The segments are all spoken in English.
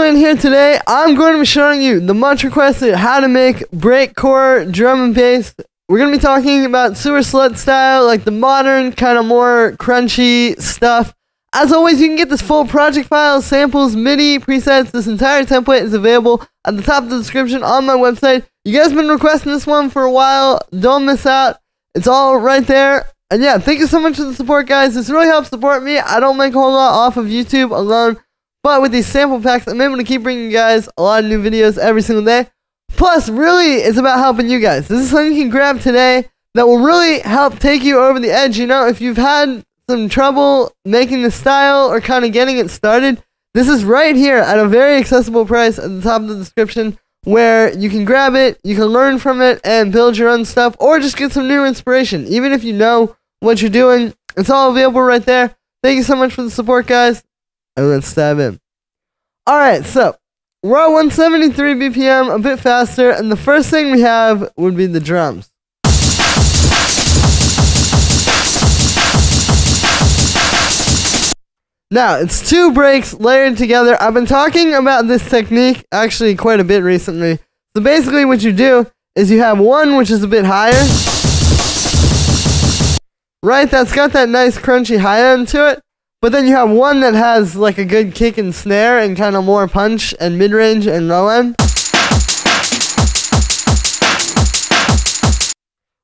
and here today I'm going to be showing you the much requested how to make breakcore drum and bass. We're going to be talking about Sewerslvt style, like the modern, kind of more crunchy stuff. As always, you can get this full project file, samples, MIDI, presets. This entire template is available at the top of the description on my website. You guys have been requesting this one for a while. Don't miss out. It's all right there. And yeah, thank you so much for the support, guys. This really helps support me. I don't make a whole lot off of YouTube alone, but with these sample packs, I'm able to keep bringing you guys a lot of new videos every single day. Plus, really, it's about helping you guys. This is something you can grab today that will really help take you over the edge. You know, if you've had some trouble making the style or kind of getting it started, this is right here at a very accessible price at the top of the description, where you can grab it, you can learn from it, and build your own stuff, or just get some new inspiration. Even if you know what you're doing, it's all available right there. Thank you so much for the support, guys, and let's dive in. Alright, so we're at 173 BPM, a bit faster, and the first thing we have would be the drums. Now, it's two breaks layered together. I've been talking about this technique actually quite a bit recently. So basically what you do is you have one which is a bit higher. Right, that's got that nice crunchy high end to it. But then you have one that has like a good kick and snare and kind of more punch and mid-range and low end.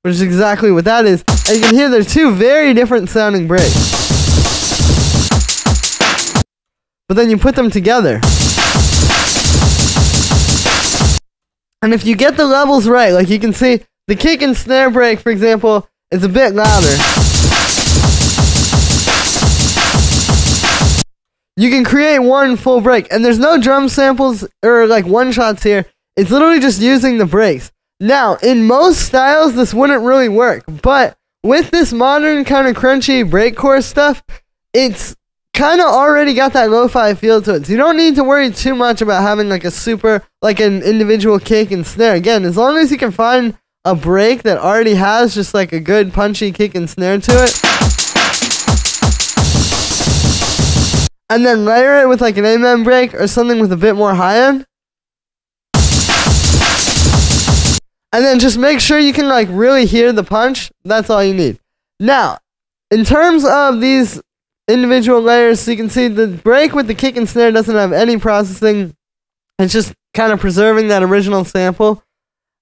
Which is exactly what that is. And you can hear they're two very different sounding breaks. But then you put them together. And if you get the levels right, like you can see, the kick and snare break, for example, is a bit louder. You can create one full break, and there's no drum samples or like one-shots here. It's literally just using the breaks. Now, in most styles, this wouldn't really work, but with this modern kind of crunchy breakcore stuff, it's kind of already got that lo-fi feel to it, so you don't need to worry too much about having like a super, like an individual kick and snare. Again, as long as you can find a break that already has just like a good punchy kick and snare to it, and then layer it with like an amen break or something with a bit more high end, and then just make sure you can like really hear the punch. That's all you need. Now, in terms of these individual layers, so you can see the break with the kick and snare doesn't have any processing. It's just kind of preserving that original sample.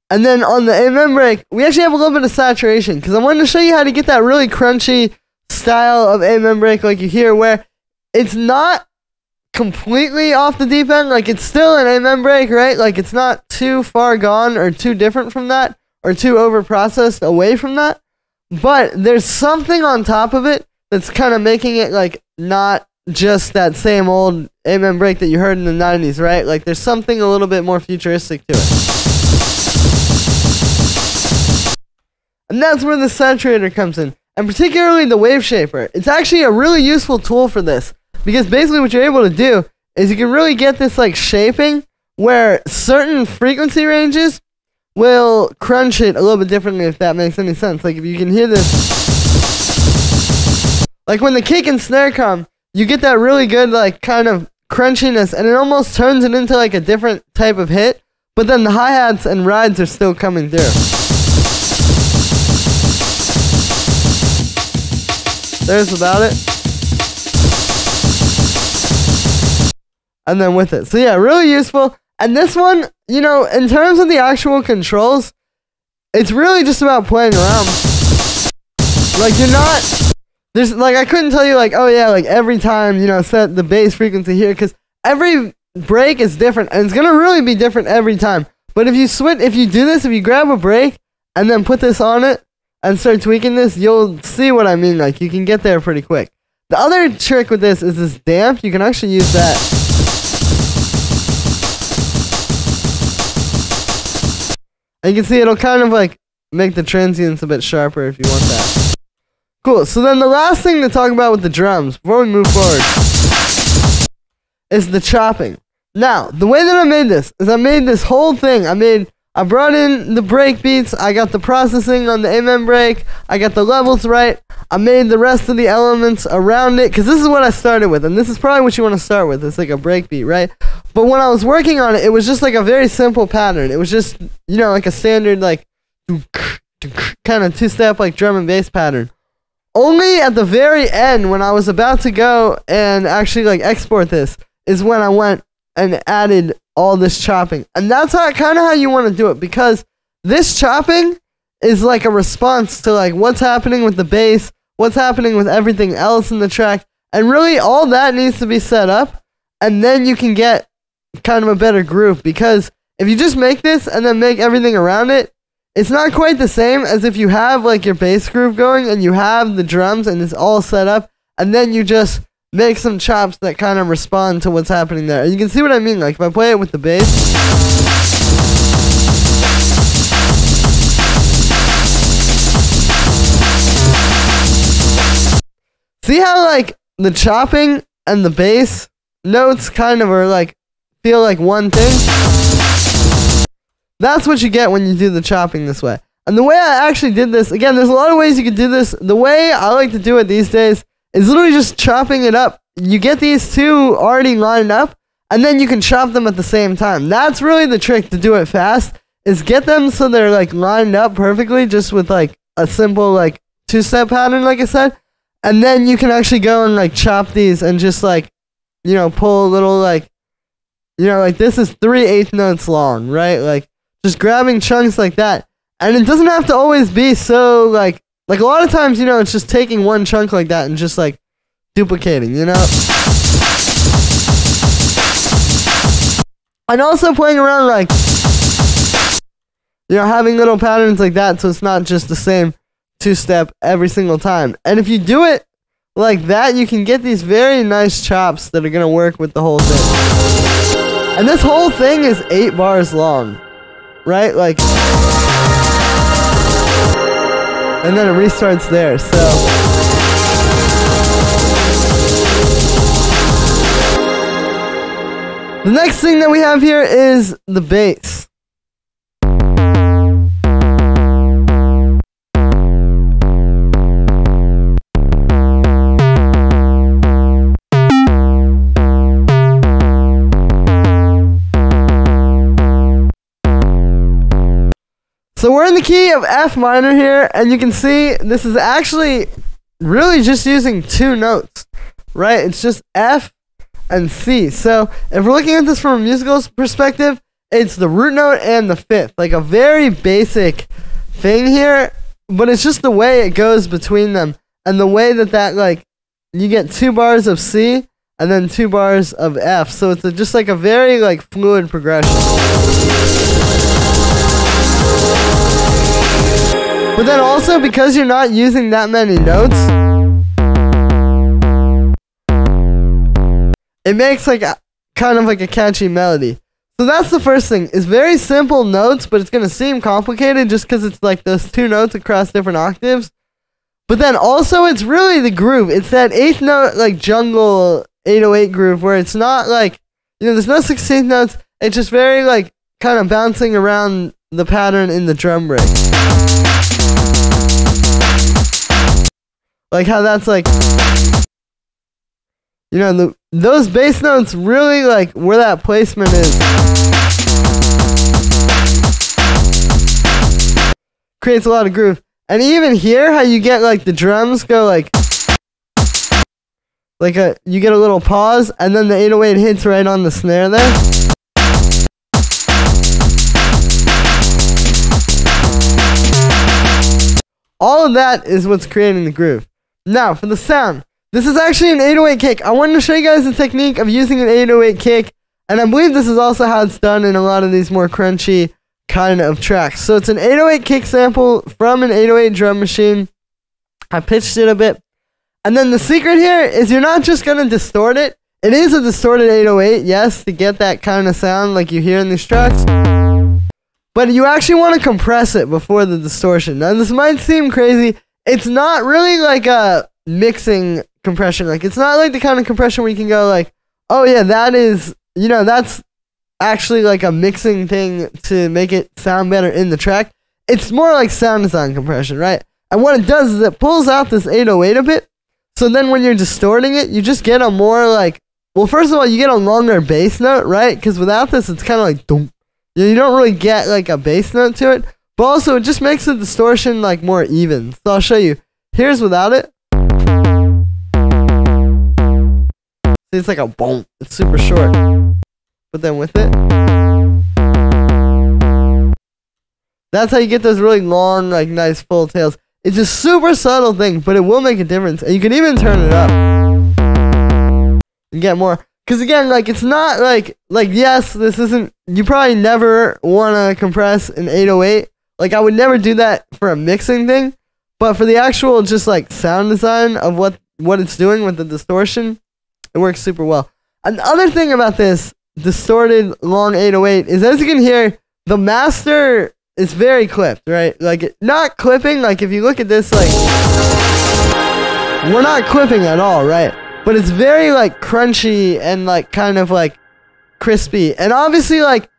And then on the amen break, we actually have a little bit of saturation, because I wanted to show you how to get that really crunchy style of amen break like you hear, where it's not completely off the deep end. Like, it's still an amen break, right? Like, it's not too far gone or too different from that or too over processed away from that, but there's something on top of it that's kind of making it like not just that same old amen break that you heard in the 90s, right? Like, there's something a little bit more futuristic to it. And that's where the Saturator comes in, and particularly the wave shaper. It's actually a really useful tool for this, because basically what you're able to do is you can really get this like shaping where certain frequency ranges will crunch it a little bit differently, if that makes any sense. Like, if you can hear this, like when the kick and snare come, you get that really good like kind of crunchiness, and it almost turns it into like a different type of hit, but then the hi-hats and rides are still coming through. There's about it. And then with it. So yeah, really useful. And this one, you know, in terms of the actual controls, it's really just about playing around. Like, you're not... There's, like, I couldn't tell you, like, oh yeah, like, every time, you know, set the bass frequency here, because every break is different, and it's gonna really be different every time. But if you do this, if you grab a break, and then put this on it, and start tweaking this, you'll see what I mean. Like, you can get there pretty quick. The other trick with this is this damp. You can actually use that. And you can see it'll kind of, like, make the transients a bit sharper if you want that. Cool, so then the last thing to talk about with the drums, before we move forward, is the chopping. Now, the way that I made this, is I made this whole thing. I brought in the break beats, I got the processing on the amen break, I got the levels right, I made the rest of the elements around it, because this is what I started with, and this is probably what you want to start with. It's like a break beat, right? But when I was working on it, it was just like a very simple pattern. It was just, you know, like a standard like kind of two-step like drum and bass pattern. Only at the very end, when I was about to go and actually like export this, is when I went and added all this chopping. And that's kind of how you want to do it, because this chopping is like a response to like what's happening with the bass, what's happening with everything else in the track, and really all that needs to be set up, and then you can get kind of a better groove. Because if you just make this and then make everything around it, it's not quite the same as if you have like your bass groove going and you have the drums and it's all set up, and then you just make some chops that kind of respond to what's happening there. And you can see what I mean. Like if I play it with the bass, see how like the chopping and the bass notes kind of are like feel like one thing? That's what you get when you do the chopping this way. And the way I actually did this, again, there's a lot of ways you could do this. The way I like to do it these days is literally just chopping it up. You get these two already lined up, and then you can chop them at the same time. That's really the trick to do it fast, is get them so they're like lined up perfectly, just with like a simple like two-step pattern, like I said. And then you can actually go and like chop these and just like, you know, pull a little like, you know, like this is 3/8 notes long, right? Like just grabbing chunks like that. And it doesn't have to always be so like a lot of times, you know, it's just taking one chunk like that and just like duplicating, you know? And also playing around like, you know, having little patterns like that so it's not just the same two-step every single time. And if you do it like that, you can get these very nice chops that are going to work with the whole thing. And this whole thing is 8 bars long, right? Like, and then it restarts there, so. The next thing that we have here is the bass. So we're in the key of F minor here, and you can see this is actually really just using 2 notes, right? It's just F and C. So if we're looking at this from a musical perspective, it's the root note and the 5th, like a very basic thing here, but it's just the way it goes between them, and the way that like, you get 2 bars of C and then 2 bars of F. So it's just like a very like fluid progression. But then also, because you're not using that many notes, it makes like kind of like a catchy melody. So that's the first thing. It's very simple notes, but it's going to seem complicated just because it's like those 2 notes across different octaves. But then also, it's really the groove. It's that 8th note like jungle 808 groove where it's not like, you know, there's no 16th notes. It's just very like kind of bouncing around the pattern in the drum break. Like how that's like, you know, those bass notes really like where that placement is. Creates a lot of groove. And even here, how you get like the drums go like you get a little pause and then the 808 hits right on the snare there. All of that is what's creating the groove. Now, for the sound, this is actually an 808 kick. I wanted to show you guys the technique of using an 808 kick, and I believe this is also how it's done in a lot of these more crunchy kind of tracks. So it's an 808 kick sample from an 808 drum machine. I pitched it a bit. And then the secret here is you're not just going to distort it. It is a distorted 808, yes, to get that kind of sound like you hear in these tracks. But you actually want to compress it before the distortion. Now, this might seem crazy. It's not really like a mixing compression. Like, it's not like the kind of compression where you can go like, oh yeah, that is, you know, that's actually like a mixing thing to make it sound better in the track. It's more like sound design compression, right? And what it does is it pulls out this 808 a bit. So then when you're distorting it, you just get a more like, well, first of all, you get a longer bass note, right? Because without this, it's kind of like dum. You don't really get like a bass note to it. But also, it just makes the distortion like more even. So I'll show you. Here's without it. See, it's like a boom. It's super short. But then with it, that's how you get those really long, like nice full tails. It's a super subtle thing, but it will make a difference. And you can even turn it up and get more. Because again, like it's not like yes, this isn't. You probably never want to compress an 808. Like I would never do that for a mixing thing. But for the actual just like sound design of what it's doing with the distortion, it works super well. Another thing about this distorted long 808 is, as you can hear, the master is very clipped, right? Like not clipping, like if you look at this, like we're not clipping at all, right? But it's very like crunchy and like kind of like crispy. And obviously like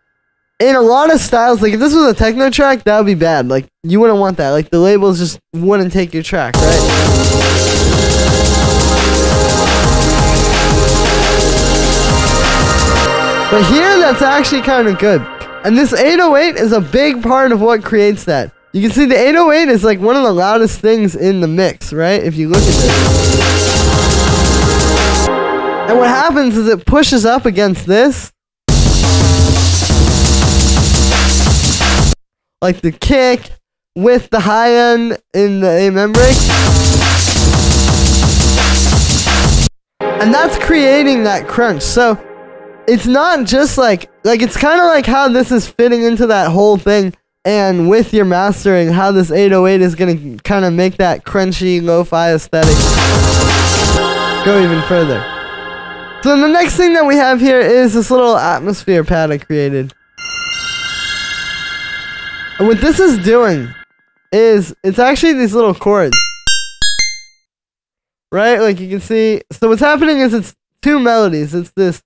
in a lot of styles, like if this was a techno track, that would be bad. Like you wouldn't want that. Like the labels just wouldn't take your track, right? But here, that's actually kind of good. And this 808 is a big part of what creates that. You can see the 808 is like one of the loudest things in the mix, right? If you look at this. And what happens is it pushes up against this. Like the kick with the high end in the amen break. And that's creating that crunch. So it's not just like it's kind of like how this is fitting into that whole thing, and with your mastering, how this 808 is going to kind of make that crunchy lo-fi aesthetic go even further. So the next thing that we have here is this little atmosphere pad I created. And what this is doing is it's actually these little chords. Right? Like you can see. So what's happening is it's two melodies. It's this.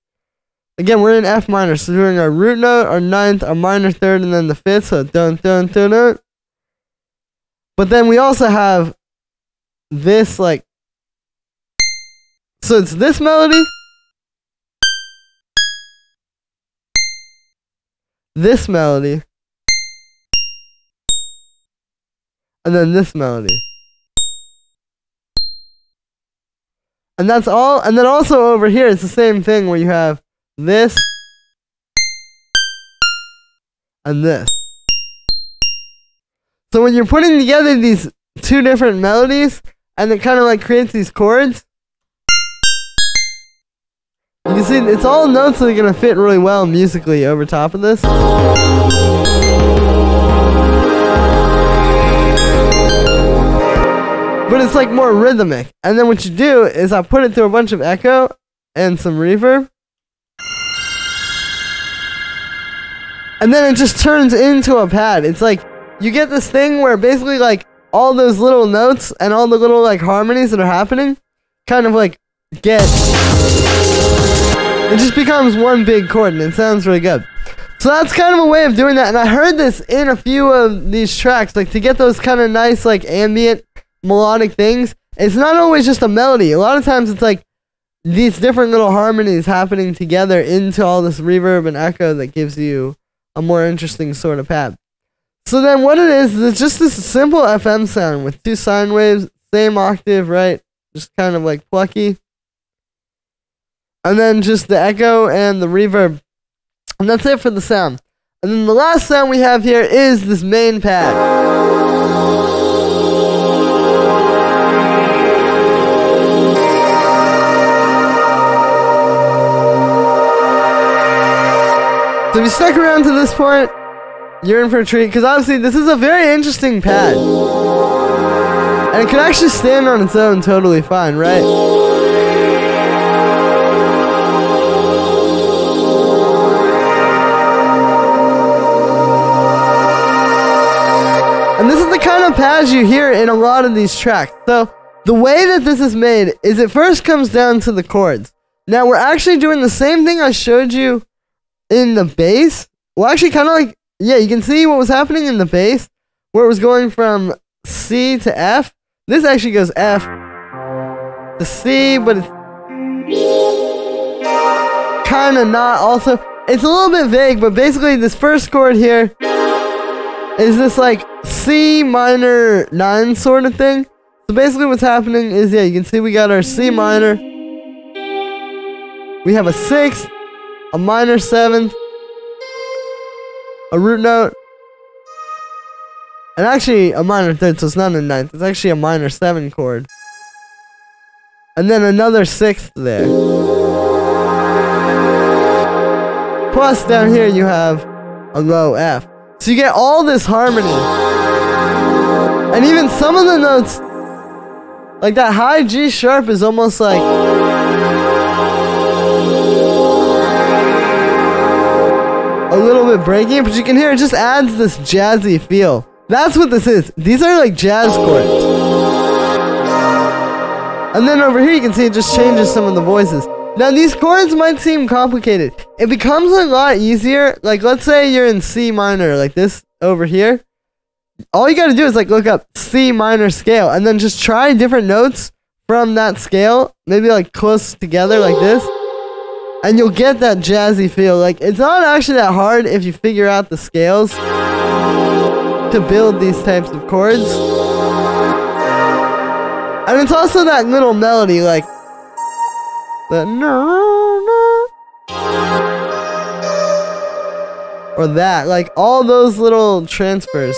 Again, we're in F minor. So we're doing our root note, our ninth, our minor third, and then the fifth. So dun dun dun dun. But then we also have this like. So it's this melody. This melody. And then this melody. And that's all. And then also over here, it's the same thing where you have this and this. So when you're putting together these two different melodies, and it kind of like creates these chords, you can see it's all notes that are going to fit really well musically over top of this. But it's like more rhythmic. And then what you do is I put it through a bunch of echo and some reverb. And then it just turns into a pad. It's like you get this thing where basically like all those little notes and all the little like harmonies that are happening kind of like get... It just becomes one big chord and it sounds really good. So that's kind of a way of doing that. And I heard this in a few of these tracks, like to get those kind of nice like ambient melodic things. It's not always just a melody. A lot of times it's like these different little harmonies happening together into all this reverb and echo that gives you a more interesting sort of pad. So then what it is it's just this simple FM sound with two sine waves, same octave, right? Just kind of like plucky. And then just the echo and the reverb. And that's it for the sound. And then the last sound we have here is this main pad. So if you stuck around to this point, you're in for a treat, because obviously this is a very interesting pad. And it can actually stand on its own totally fine, right? And this is the kind of pads you hear in a lot of these tracks. So the way that this is made is it first comes down to the chords. Now we're actually doing the same thing I showed you in the bass. Well, actually kind of like, yeah, you can see what was happening in the bass where it was going from C to F. This actually goes F to C, but it's... kind of not also. It's a little bit vague, but basically this first chord here is this like C minor 9 sort of thing. So basically what's happening is, yeah, you can see we got our C minor. We have a 6th, a minor 7th, a root note, and actually a minor 3rd, so it's not a 9th. It's actually a minor 7 chord. And then another 6th there. Plus down here you have a low F. So you get all this harmony. And even some of the notes, like that high G sharp is almost like a little bit breaking, but you can hear it just adds this jazzy feel. That's what this is. These are like jazz chords. And then over here you can see it just changes some of the voices. Now these chords might seem complicated. It becomes a lot easier. Like let's say you're in C minor, like this over here. All you gotta do is like look up C minor scale and then just try different notes from that scale. Maybe like close together like this. And you'll get that jazzy feel. Like it's not actually that hard if you figure out the scales to build these types of chords. And it's also that little melody like the no, or that, like all those little transfers.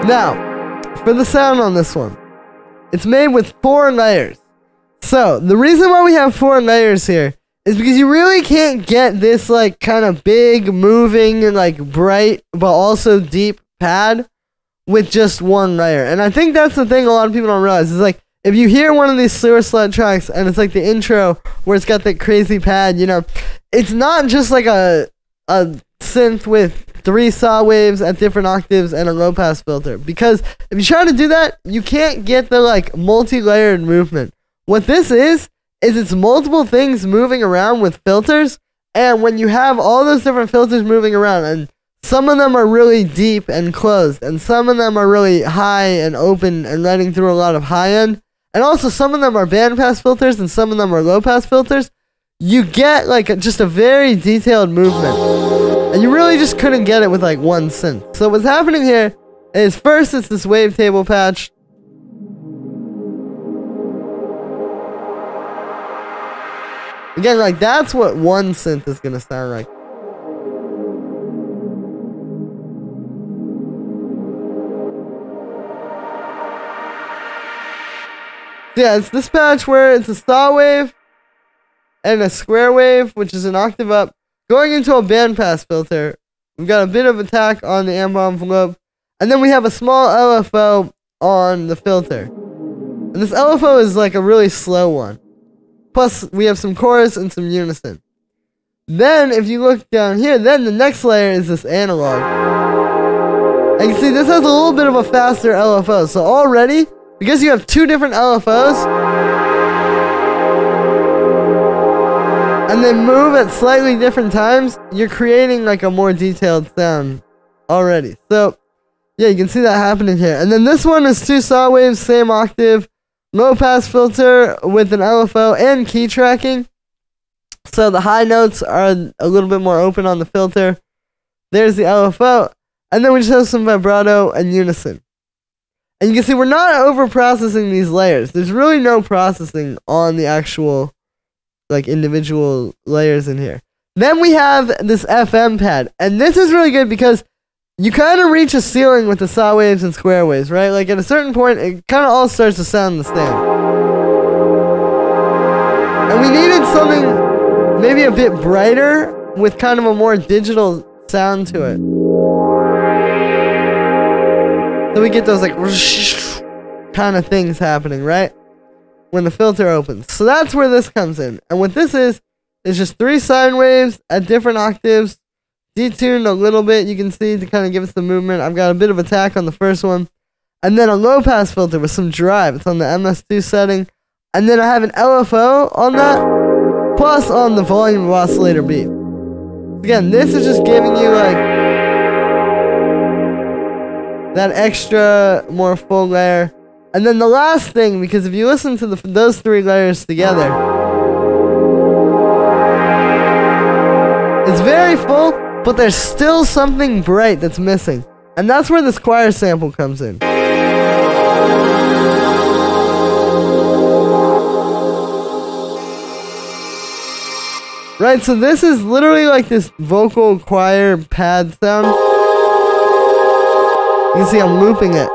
Now, for the sound on this one, it's made with 4 layers. So, the reason why we have 4 layers here is because you really can't get this like kind of big, moving, and like bright, but also deep pad with just 1 layer. And I think that's the thing a lot of people don't realize is like if you hear one of these Sewerslvt tracks and it's like the intro where it's got that crazy pad, you know, it's not just like a synth with 3 saw waves at different octaves and a low pass filter. Because if you try to do that, you can't get the like multi-layered movement. What this is it's multiple things moving around with filters. And when you have all those different filters moving around, and some of them are really deep and closed, and some of them are really high and open and letting through a lot of high end, and also some of them are bandpass filters and some of them are low pass filters, you get like just a very detailed movement. And you really just couldn't get it with like one synth. So what's happening here is first it's this wavetable patch. Again, like that's what one synth is gonna sound like. Yeah, it's this patch where it's a saw wave and a square wave, which is an octave up, going into a bandpass filter. We've got a bit of attack on the amp envelope, and then we have a small LFO on the filter. And this LFO is like a really slow one. Plus, we have some chorus and some unison. Then, if you look down here, then the next layer is this analog. And you see, this has a little bit of a faster LFO. So already, because you have 2 different LFOs, and they move at slightly different times, you're creating like a more detailed sound already. So, yeah, you can see that happening here. And then this one is 2 saw waves, same octave, low pass filter with an LFO and key tracking. So the high notes are a little bit more open on the filter. There's the LFO. And then we just have some vibrato and unison. And you can see we're not over processing these layers. There's really no processing on the actual like individual layers in here. Then we have this FM pad. And this is really good because you kind of reach a ceiling with the saw waves and square waves, right? Like at a certain point, it kind of all starts to sound the same. And we needed something maybe a bit brighter with kind of a more digital sound to it. So we get those like kind of things happening, right? When the filter opens. So that's where this comes in. And what this is just 3 sine waves at different octaves. Detuned a little bit, you can see, to kind of give us the movement. I've got a bit of attack on the first one. And then a low pass filter with some drive. It's on the MS2 setting. And then I have an LFO on that, plus on the volume of oscillator beat. Again, this is just giving you like that extra, more full layer. And then the last thing, because if you listen to those 3 layers together, it's very full, but there's still something bright that's missing. And that's where this choir sample comes in. Right, so this is literally like this vocal choir pad sound. You can see I'm looping it.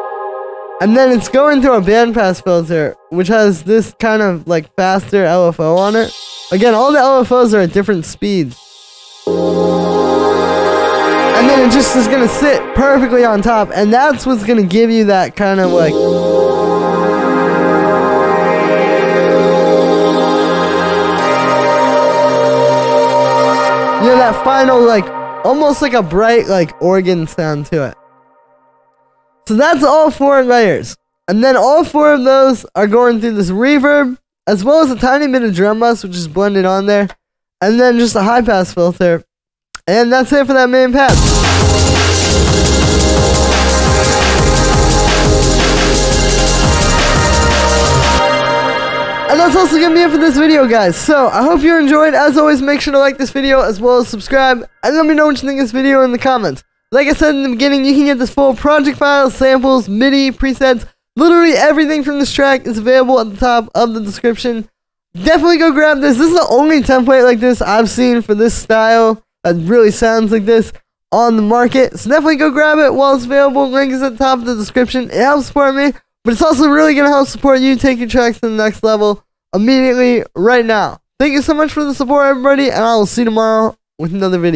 And then it's going through a bandpass filter, which has this kind of like faster LFO on it. Again, all the LFOs are at different speeds. And then it just is going to sit perfectly on top. And that's what's going to give you that kind of like... you know, that final, like, almost like a bright, like, organ sound to it. So that's all 4 layers. And then all 4 of those are going through this reverb, as well as a tiny bit of drum bus, which is blended on there. And then just a high pass filter. And that's it for that main pad. And that's also going to be it for this video, guys. So, I hope you enjoyed. As always, make sure to like this video as well as subscribe. And let me know what you think of this video in the comments. Like I said in the beginning, you can get this full project file, samples, MIDI, presets. Literally everything from this track is available at the top of the description. Definitely go grab this. This is the only template like this I've seen for this style that really sounds like this on the market. So definitely go grab it while it's available. Link is at the top of the description. It helps support me. But it's also really going to help support you take your tracks to the next level immediately right now. Thank you so much for the support, everybody, and I will see you tomorrow with another video.